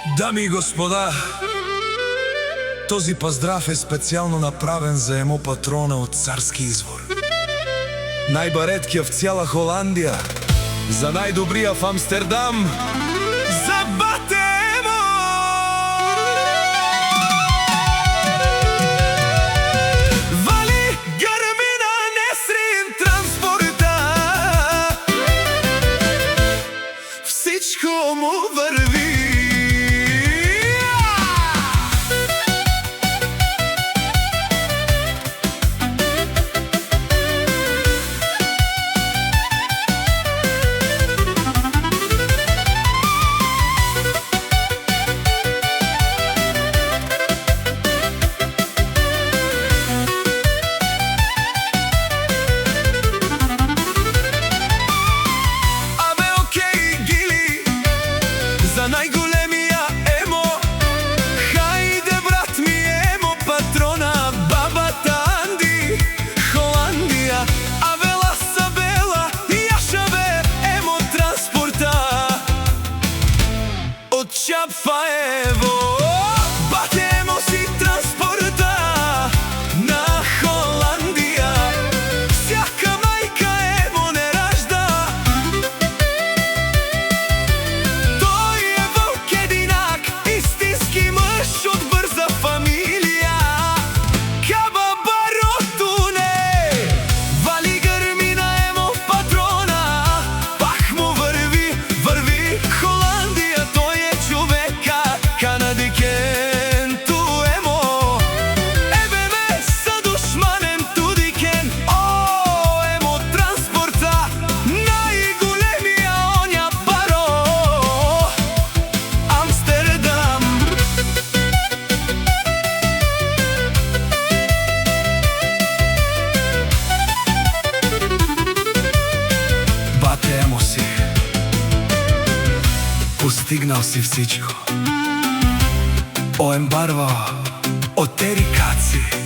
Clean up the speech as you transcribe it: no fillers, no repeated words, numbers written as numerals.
Дами и господа, този поздрав е специјално направен за емо патрона од Царски извор. Најбареткиот в цела Холандија, за најдобриот в Амстердам, за бате емо! Вали грмина Несрин транспорта, всичко му върви. За најголемија емо, хајде брат ми емо патрона, бабата Анди, Холандија, а вела са бела, јашаве емо транспорта, од Чапа ево, бате емо си транспорта на Холандија, сјака мајка емо не ражда. Постигнал си всичко, оембарва, отерикаци.